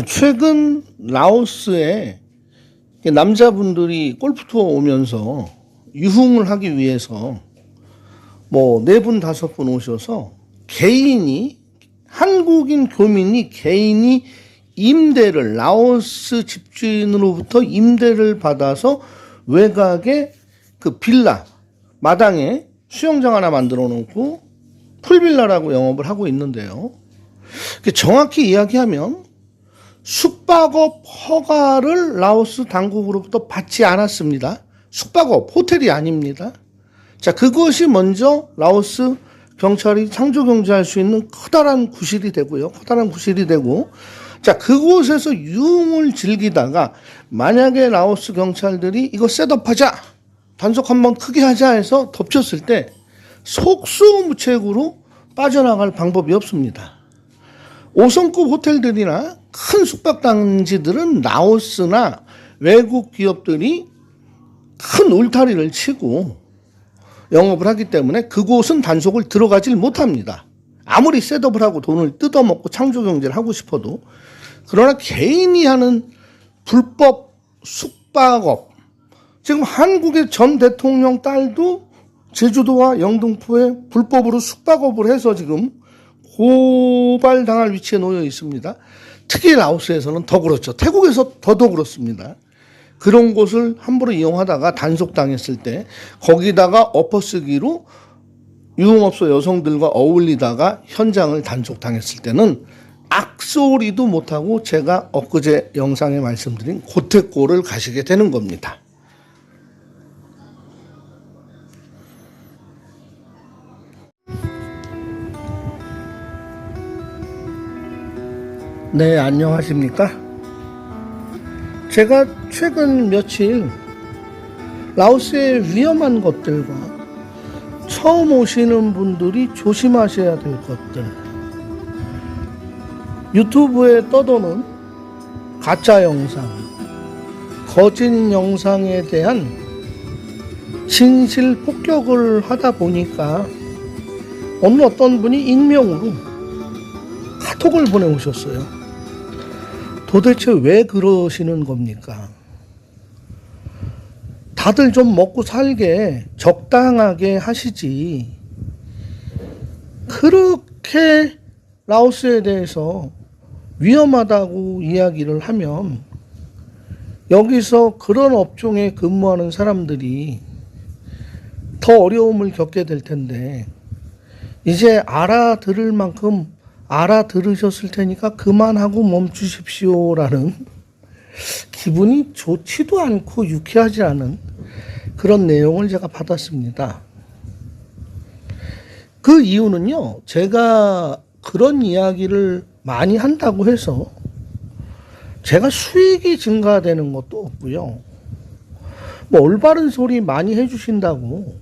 최근 라오스에 남자분들이 골프 투어 오면서 유흥을 하기 위해서 뭐 4분, 5분 오셔서 개인이, 한국인 교민이 개인이 임대를, 라오스 집주인으로부터 임대를 받아서 외곽에 그 빌라, 마당에 수영장 하나 만들어 놓고 풀빌라라고 영업을 하고 있는데요. 정확히 이야기하면 숙박업 허가를 라오스 당국으로부터 받지 않았습니다. 숙박업, 호텔이 아닙니다. 자, 그것이 먼저 라오스 경찰이 창조경제할 수 있는 커다란 구실이 되고요. 자, 그곳에서 유흥을 즐기다가 만약에 라오스 경찰들이 이거 셋업하자, 단속 한번 크게 하자 해서 덮쳤을 때 속수무책으로 빠져나갈 방법이 없습니다. 5성급 호텔들이나 큰 숙박단지들은 라오스나 외국 기업들이 큰 울타리를 치고 영업을 하기 때문에 그곳은 단속을 들어가질 못합니다. 아무리 셋업을 하고 돈을 뜯어먹고 창조경제를 하고 싶어도. 그러나 개인이 하는 불법 숙박업, 지금 한국의 전 대통령 딸도 제주도와 영등포에 불법으로 숙박업을 해서 지금 고발당할 위치에 놓여 있습니다. 특히 라오스에서는 더 그렇죠. 태국에서 더 그렇습니다. 그런 곳을 함부로 이용하다가 단속당했을 때 거기다가 엎어쓰기로 유흥업소 여성들과 어울리다가 현장을 단속당했을 때는 악소리도 못하고 제가 엊그제 영상에 말씀드린 고택골을 가시게 되는 겁니다. 네, 안녕하십니까? 제가 최근 며칠 라오스의 위험한 것들과 처음 오시는 분들이 조심하셔야 될 것들, 유튜브에 떠도는 가짜 영상, 거짓 영상에 대한 진실 폭격을 하다 보니까 오늘 어떤 분이 익명으로 카톡을 보내오셨어요. 도대체 왜 그러시는 겁니까? 다들 좀 먹고 살게 적당하게 하시지. 그렇게 라오스에 대해서 위험하다고 이야기를 하면 여기서 그런 업종에 근무하는 사람들이 더 어려움을 겪게 될 텐데, 이제 알아들을 만큼 알아들으셨을 테니까 그만하고 멈추십시오라는 기분이 좋지도 않고 유쾌하지 않은 그런 내용을 제가 받았습니다. 그 이유는요, 제가 그런 이야기를 많이 한다고 해서 제가 수익이 증가되는 것도 없고요. 뭐 올바른 소리 많이 해주신다고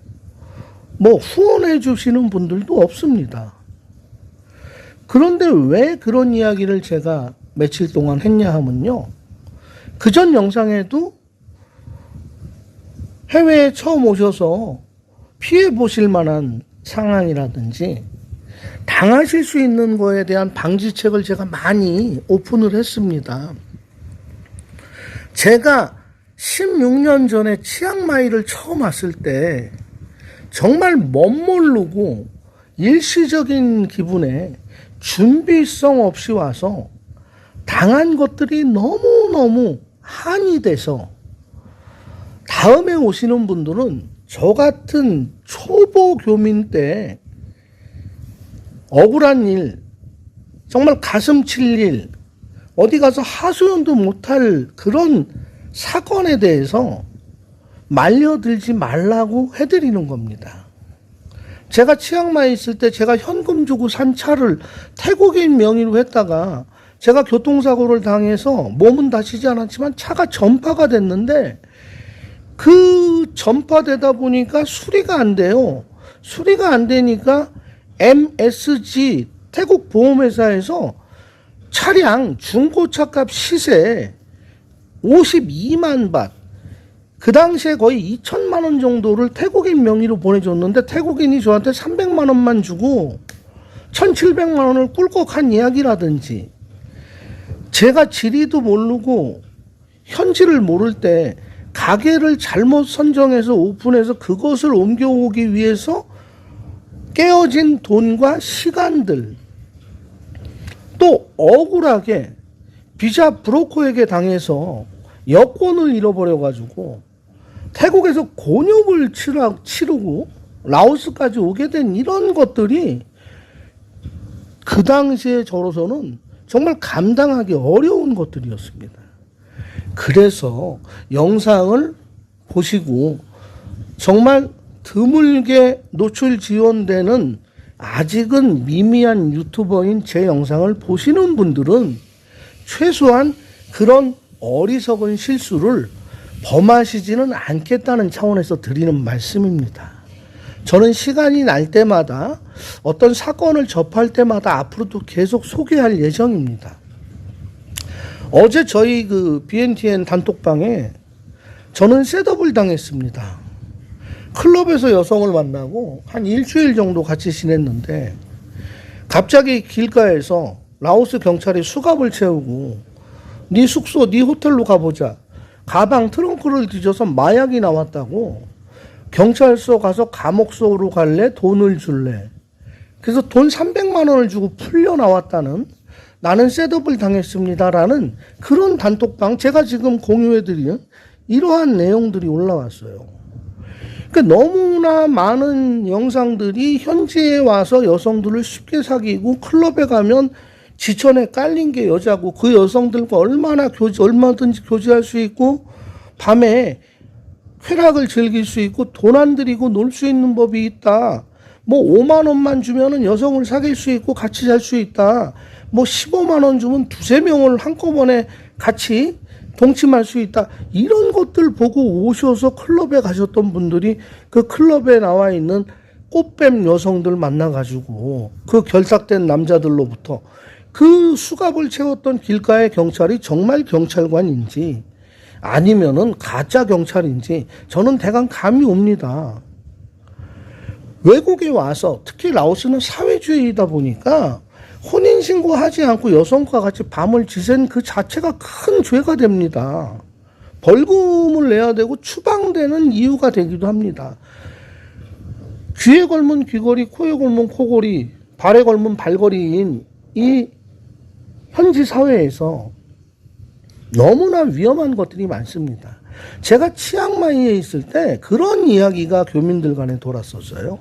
뭐 후원해 주시는 분들도 없습니다. 그런데 왜 그런 이야기를 제가 며칠 동안 했냐 하면요, 그전 영상에도 해외에 처음 오셔서 피해 보실 만한 상황이라든지 당하실 수 있는 거에 대한 방지책을 제가 많이 오픈을 했습니다. 제가 16년 전에 치앙마이를 처음 왔을 때 정말 멋모르고 일시적인 기분에 준비성 없이 와서 당한 것들이 너무너무 한이 돼서 다음에 오시는 분들은 저 같은 초보 교민 때 억울한 일, 정말 가슴 칠 일, 어디 가서 하소연도 못할 그런 사건에 대해서 말려들지 말라고 해드리는 겁니다. 제가 치앙마이에 있을 때 제가 현금 주고 산 차를 태국인 명의로 했다가 제가 교통사고를 당해서 몸은 다치지 않았지만 차가 전파가 됐는데, 그 전파되다 보니까 수리가 안 돼요. 수리가 안 되니까 MSG 태국 보험회사에서 차량 중고차값 시세 52만 밭, 그 당시에 거의 2천만 원 정도를 태국인 명의로 보내줬는데 태국인이 저한테 300만 원만 주고 1,700만 원을 꿀꺽한 이야기라든지, 제가 지리도 모르고 현지를 모를 때 가게를 잘못 선정해서 오픈해서 그것을 옮겨오기 위해서 깨어진 돈과 시간들, 또 억울하게 비자 브로커에게 당해서 여권을 잃어버려가지고 태국에서 곤욕을 치르고 라오스까지 오게 된 이런 것들이 그 당시에 저로서는 정말 감당하기 어려운 것들이었습니다. 그래서 영상을 보시고 정말 드물게 노출 지원되는 아직은 미미한 유튜버인 제 영상을 보시는 분들은 최소한 그런 어리석은 실수를 범하시지는 않겠다는 차원에서 드리는 말씀입니다. 저는 시간이 날 때마다 어떤 사건을 접할 때마다 앞으로도 계속 소개할 예정입니다. 어제 저희 그 BNTN 단톡방에 저는 셋업을 당했습니다. 클럽에서 여성을 만나고 한 일주일 정도 같이 지냈는데 갑자기 길가에서 라오스 경찰이 수갑을 채우고 네 숙소, 네 호텔로 가보자. 가방 트렁크를 뒤져서 마약이 나왔다고. 경찰서 가서 감옥소로 갈래? 돈을 줄래? 그래서 돈 300만 원을 주고 풀려 나왔다는, 나는 셋업을 당했습니다라는 그런 단톡방, 제가 지금 공유해드린 이러한 내용들이 올라왔어요. 그러니까 너무나 많은 영상들이 현지에 와서 여성들을 쉽게 사귀고 클럽에 가면 지천에 깔린 게 여자고 그 여성들과 얼마든지 교제할 수 있고 밤에 쾌락을 즐길 수 있고 돈 안 들이고 놀 수 있는 법이 있다. 뭐 5만 원만 주면은 여성을 사귈 수 있고 같이 살 수 있다. 뭐 15만 원 주면 두세 명을 한꺼번에 같이 동침할 수 있다. 이런 것들 보고 오셔서 클럽에 가셨던 분들이 그 클럽에 나와 있는 꽃뱀 여성들 만나가지고 그 결탁된 남자들로부터 그 수갑을 채웠던 길가의 경찰이 정말 경찰관인지 아니면은 가짜 경찰인지 저는 대강 감이 옵니다. 외국에 와서 특히 라오스는 사회주의이다 보니까 혼인신고하지 않고 여성과 같이 밤을 지샌 그 자체가 큰 죄가 됩니다. 벌금을 내야 되고 추방되는 이유가 되기도 합니다. 귀에 걸면 귀걸이, 코에 걸면 코걸이, 발에 걸면 발걸이인 이 현지 사회에서 너무나 위험한 것들이 많습니다. 제가 치앙마이에 있을 때 그런 이야기가 교민들 간에 돌았었어요.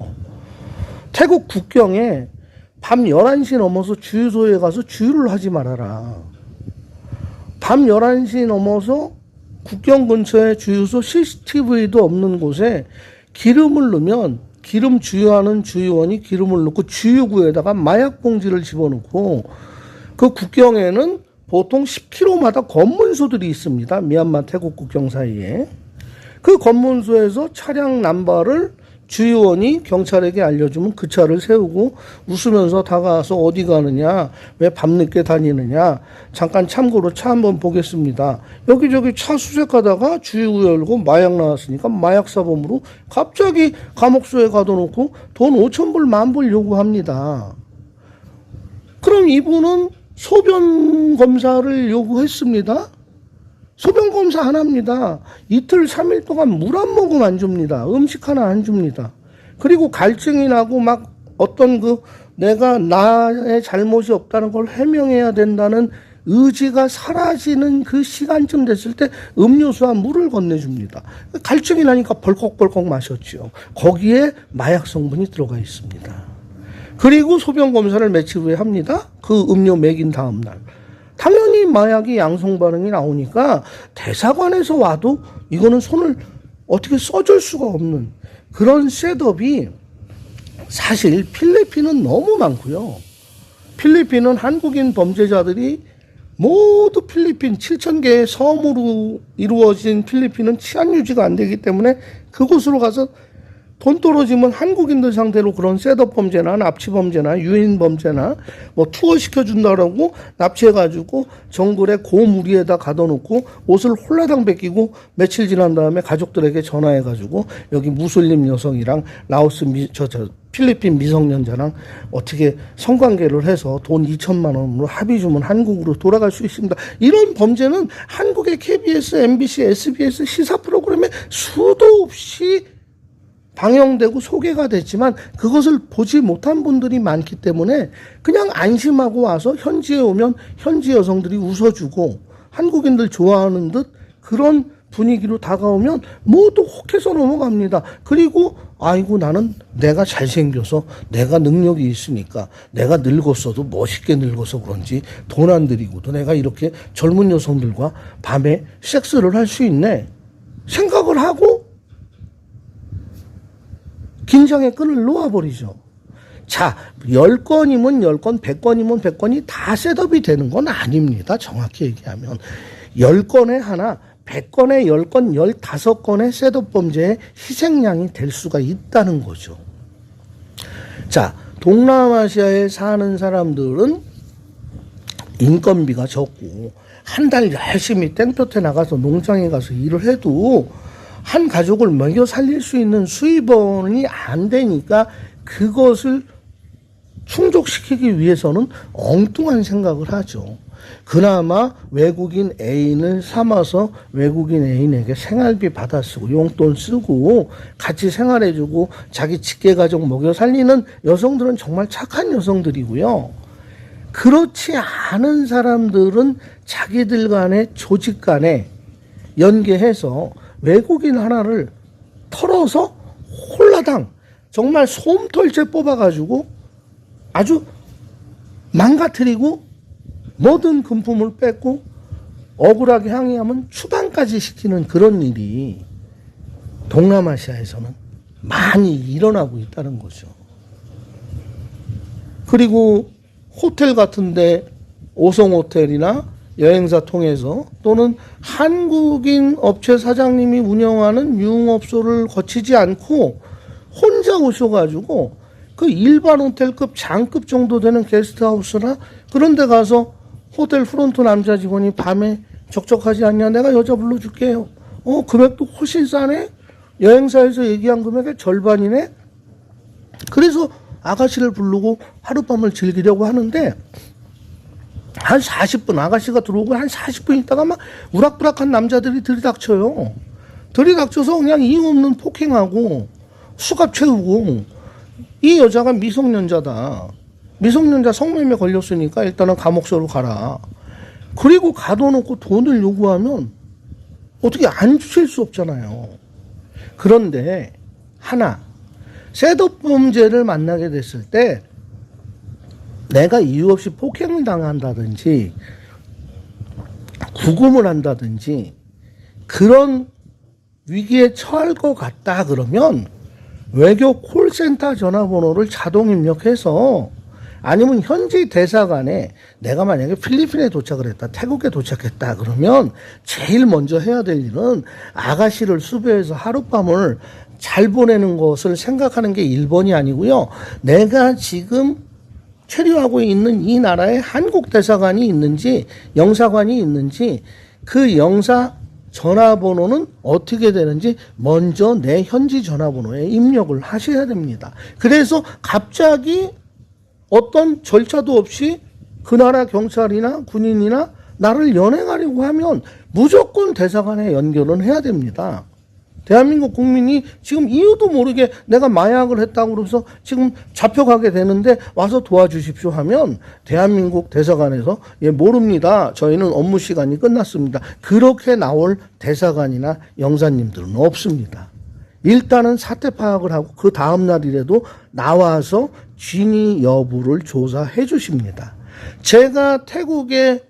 태국 국경에 밤 11시 넘어서 주유소에 가서 주유를 하지 말아라. 밤 11시 넘어서 국경 근처에 주유소 CCTV도 없는 곳에 기름을 넣으면 기름 주유하는 주유원이 기름을 넣고 주유구에다가 마약 봉지를 집어넣고 그 국경에는 보통 10km마다 검문소들이 있습니다. 미얀마 태국 국경 사이에. 그 검문소에서 차량 남발을 주유원이 경찰에게 알려주면 그 차를 세우고 웃으면서 다가와서 어디 가느냐, 왜 밤늦게 다니느냐, 잠깐 참고로 차 한번 보겠습니다. 여기저기 차 수색하다가 주유구 열고 마약 나왔으니까 마약 사범으로 갑자기 감옥소에 가둬놓고 돈 5,000불, 10,000불 요구합니다. 그럼 이분은 소변 검사를 요구했습니다. 소변 검사 안 합니다. 이틀, 3일 동안 물 한 모금 안 줍니다. 음식 하나 안 줍니다. 그리고 갈증이 나고 막 어떤 내가 나의 잘못이 없다는 걸 해명해야 된다는 의지가 사라지는 그 시간쯤 됐을 때 음료수와 물을 건네줍니다. 갈증이 나니까 벌컥벌컥 마셨죠. 거기에 마약 성분이 들어가 있습니다. 그리고 소변 검사를 며칠 후에 합니다. 그 음료 먹인 다음 날. 당연히 마약이 양성 반응이 나오니까 대사관에서 와도 이거는 손을 어떻게 써줄 수가 없는 그런 셋업이 사실 필리핀은 너무 많고요. 필리핀은 한국인 범죄자들이 모두 필리핀 7,000개의 섬으로 이루어진 필리핀은 치안 유지가 안 되기 때문에 그곳으로 가서 돈 떨어지면 한국인들 상대로 그런 셋업 범죄나 납치 범죄나 유인 범죄나 뭐 투어 시켜준다라고 납치해가지고 정글에 고무리에다 가둬놓고 옷을 홀라당 벗기고 며칠 지난 다음에 가족들에게 전화해가지고 여기 무슬림 여성이랑 라오스 필리핀 미성년자랑 어떻게 성관계를 해서 돈 2천만 원으로 합의 주면 한국으로 돌아갈 수 있습니다. 이런 범죄는 한국의 KBS, MBC, SBS 시사 프로그램에 수도 없이 방영되고 소개가 됐지만 그것을 보지 못한 분들이 많기 때문에 그냥 안심하고 와서 현지에 오면 현지 여성들이 웃어주고 한국인들 좋아하는 듯 그런 분위기로 다가오면 모두 혹해서 넘어갑니다. 그리고 아이고 나는 내가 잘생겨서 내가 능력이 있으니까 내가 늙었어도 멋있게 늙어서 그런지 돈 안 들이고도 내가 이렇게 젊은 여성들과 밤에 섹스를 할 수 있네 생각을 하고 긴장의 끈을 놓아버리죠. 자, 10건이면 10건, 100건이면 100건이 다 셋업이 되는 건 아닙니다. 정확히 얘기하면. 10건에 하나, 100건에 10건, 15건의 셋업 범죄의 희생양이 될 수가 있다는 거죠. 자, 동남아시아에 사는 사람들은 인건비가 적고 한 달 열심히 땡볕에 나가서 농장에 가서 일을 해도 한 가족을 먹여 살릴 수 있는 수입원이 안 되니까 그것을 충족시키기 위해서는 엉뚱한 생각을 하죠. 그나마 외국인 애인을 삼아서 외국인 애인에게 생활비 받아 쓰고 용돈 쓰고 같이 생활해주고 자기 직계가족 먹여 살리는 여성들은 정말 착한 여성들이고요. 그렇지 않은 사람들은 자기들 간에 조직 간에 연계해서 외국인 하나를 털어서 홀라당 정말 솜털째 뽑아가지고 아주 망가뜨리고 모든 금품을 뺏고 억울하게 항의하면 추방까지 시키는 그런 일이 동남아시아에서는 많이 일어나고 있다는 거죠. 그리고 호텔 같은데 5성 호텔이나 여행사 통해서 또는 한국인 업체 사장님이 운영하는 유흥업소를 거치지 않고 혼자 오셔가지고 그 일반 호텔급 장급 정도 되는 게스트하우스나 그런 데 가서 호텔 프론트 남자 직원이 밤에 적적하지 않냐 내가 여자 불러줄게요. 금액도 훨씬 싸네. 여행사에서 얘기한 금액의 절반이네. 그래서 아가씨를 부르고 하룻밤을 즐기려고 하는데 한 40분 아가씨가 들어오고 한 40분 있다가 막 우락부락한 남자들이 들이닥쳐요. 들이닥쳐서 그냥 이유 없는 폭행하고 수갑 채우고 이 여자가 미성년자다. 미성년자 성매매 걸렸으니까 일단은 감옥소로 가라. 그리고 가둬놓고 돈을 요구하면 어떻게 안 주실 수 없잖아요. 그런데 하나 셋업 범죄를 만나게 됐을 때 내가 이유 없이 폭행을 당한다든지 구금을 한다든지 그런 위기에 처할 것 같다 그러면 외교 콜센터 전화번호를 자동 입력해서 아니면 현지 대사관에 내가 만약에 필리핀에 도착을 했다, 태국에 도착했다 그러면 제일 먼저 해야 될 일은 아가씨를 수배해서 하룻밤을 잘 보내는 것을 생각하는 게 1번이 아니고요. 내가 지금 체류하고 있는 이 나라에 한국 대사관이 있는지 영사관이 있는지 그 영사 전화번호는 어떻게 되는지 먼저 내 현지 전화번호에 입력을 하셔야 됩니다. 그래서 갑자기 어떤 절차도 없이 그 나라 경찰이나 군인이나 나를 연행하려고 하면 무조건 대사관에 연결은 해야 됩니다. 대한민국 국민이 지금 이유도 모르게 내가 마약을 했다고 그러면서 지금 잡혀가게 되는데 와서 도와주십시오 하면 대한민국 대사관에서 예, 모릅니다. 저희는 업무 시간이 끝났습니다. 그렇게 나올 대사관이나 영사님들은 없습니다. 일단은 사태 파악을 하고 그 다음 날이라도 나와서 진위 여부를 조사해 주십니다. 제가 태국의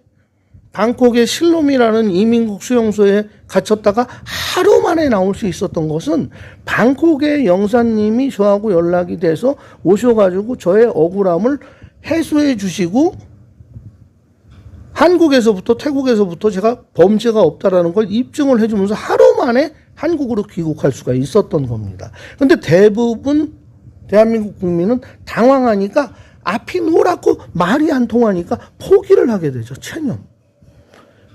방콕의 실롬이라는 이민국 수용소에 갇혔다가 하루 만에 나올 수 있었던 것은 방콕의 영사님이 저하고 연락이 돼서 오셔가지고 저의 억울함을 해소해 주시고 한국에서부터 태국에서부터 제가 범죄가 없다라는 걸 입증을 해주면서 하루 만에 한국으로 귀국할 수가 있었던 겁니다. 근데 대부분 대한민국 국민은 당황하니까 앞이 노랗고 말이 안 통하니까 포기를 하게 되죠. 체념.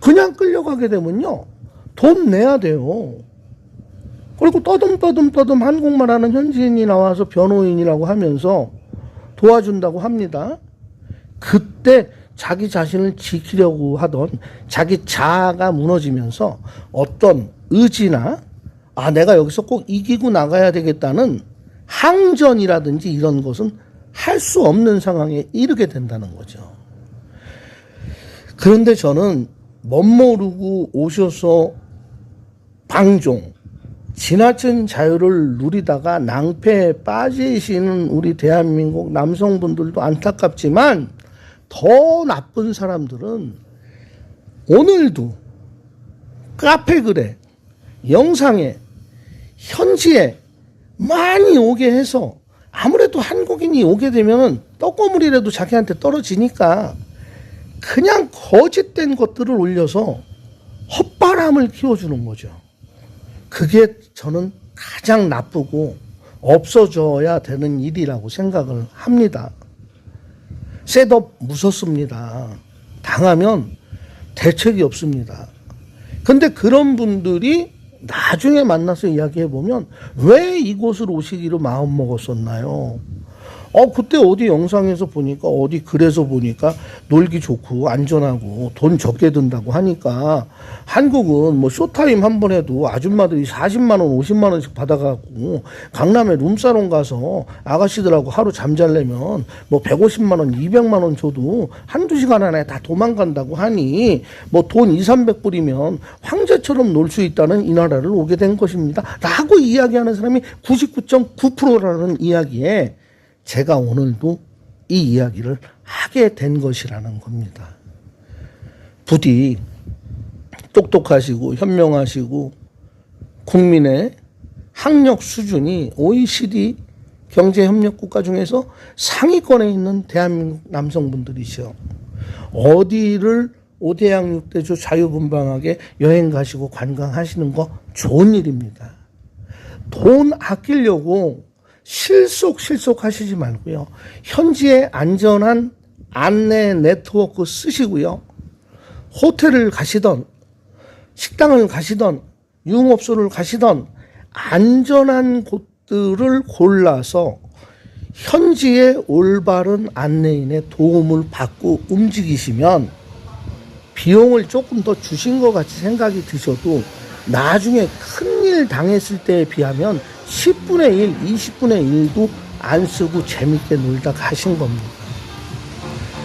그냥 끌려가게 되면요, 돈 내야 돼요. 그리고 떠듬 한국말 하는 현지인이 나와서 변호인이라고 하면서 도와준다고 합니다. 그때 자기 자신을 지키려고 하던 자기 자아가 무너지면서 어떤 의지나 내가 여기서 꼭 이기고 나가야 되겠다는 항전이라든지 이런 것은 할 수 없는 상황에 이르게 된다는 거죠. 그런데 저는 멋모르고 오셔서 방종, 지나친 자유를 누리다가 낭패에 빠지시는 우리 대한민국 남성분들도 안타깝지만 더 나쁜 사람들은 오늘도 카페 글에, 영상에, 현지에 많이 오게 해서 아무래도 한국인이 오게 되면 떡고물이라도 자기한테 떨어지니까 그냥 거짓된 것들을 올려서 헛바람을 키워주는 거죠. 그게 저는 가장 나쁘고 없어져야 되는 일이라고 생각을 합니다. 셋업 무섭습니다. 당하면 대책이 없습니다. 근데 그런 분들이 나중에 만나서 이야기해 보면 왜 이곳을 오시기로 마음 먹었었나요? 그때 어디 영상에서 보니까 어디 글에서 보니까 놀기 좋고 안전하고 돈 적게 든다고 하니까 한국은 뭐 쇼타임 한 번 해도 아줌마들이 40만 원, 50만 원씩 받아가고 강남에 룸사롱 가서 아가씨들하고 하루 잠잘려면 뭐 150만 원, 200만 원 줘도 한두 시간 안에 다 도망간다고 하니 뭐 돈 2, 300불이면 황제처럼 놀 수 있다는 이 나라를 오게 된 것입니다. 라고 이야기하는 사람이 99.9%라는 이야기에 제가 오늘도 이 이야기를 하게 된 것이라는 겁니다. 부디 똑똑하시고 현명하시고 국민의 학력 수준이 OECD 경제협력국가 중에서 상위권에 있는 대한민국 남성분들이시여, 어디를 5대양 6대조 자유분방하게 여행 가시고 관광하시는 거 좋은 일입니다. 돈 아끼려고 실속 하시지 말고요. 현지에 안전한 안내 네트워크 쓰시고요. 호텔을 가시던 식당을 가시던 유흥업소를 가시던 안전한 곳들을 골라서 현지의 올바른 안내인의 도움을 받고 움직이시면 비용을 조금 더 주신 것 같이 생각이 드셔도 나중에 큰일 당했을 때에 비하면 10분의 1, 20분의 1도 안 쓰고 재밌게 놀다 가신 겁니다.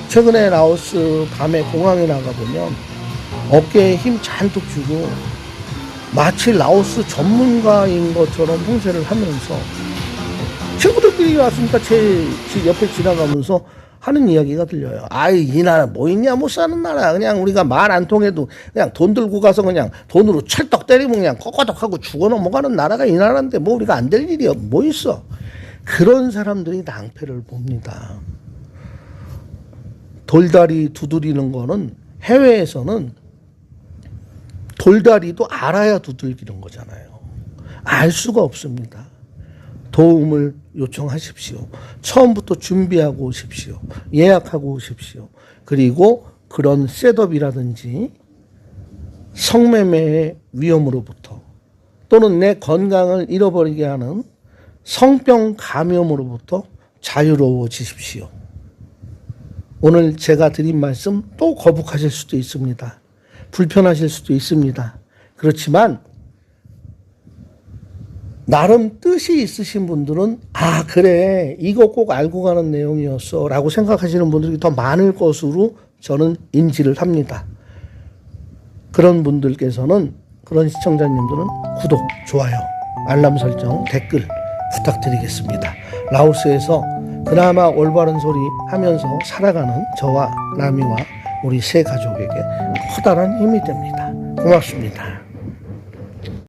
최근에 라오스 밤에 공항에 나가보면 어깨에 힘 잔뜩 주고 마치 라오스 전문가인 것처럼 행세를 하면서 친구들끼리 왔으니까 제 옆에 지나가면서 하는 이야기가 들려요. 이 나라 뭐 있냐, 못 사는 나라. 그냥 우리가 말 안 통해도 그냥 돈 들고 가서 그냥 돈으로 찰떡 때리면 그냥 꺼꺼덕하고 죽어 넘어가는 나라가 이 나라인데 뭐 우리가 안 될 일이 뭐 있어. 그런 사람들이 낭패를 봅니다. 돌다리 두드리는 거는 해외에서는 돌다리도 알아야 두들기는 거잖아요. 알 수가 없습니다. 도움을 요청하십시오. 처음부터 준비하고 오십시오. 예약하고 오십시오. 그리고 그런 셋업이라든지 성매매의 위험으로부터 또는 내 건강을 잃어버리게 하는 성병 감염으로부터 자유로워지십시오. 오늘 제가 드린 말씀 또 거북하실 수도 있습니다. 불편하실 수도 있습니다. 그렇지만 나름 뜻이 있으신 분들은 그래 이거 꼭 알고 가는 내용이었어 라고 생각하시는 분들이 더 많을 것으로 저는 인지를 합니다. 그런 분들께서는, 그런 시청자님들은 구독, 좋아요, 알람 설정, 댓글 부탁드리겠습니다. 라오스에서 그나마 올바른 소리 하면서 살아가는 저와 라미와 우리 세 가족에게 커다란 힘이 됩니다. 고맙습니다.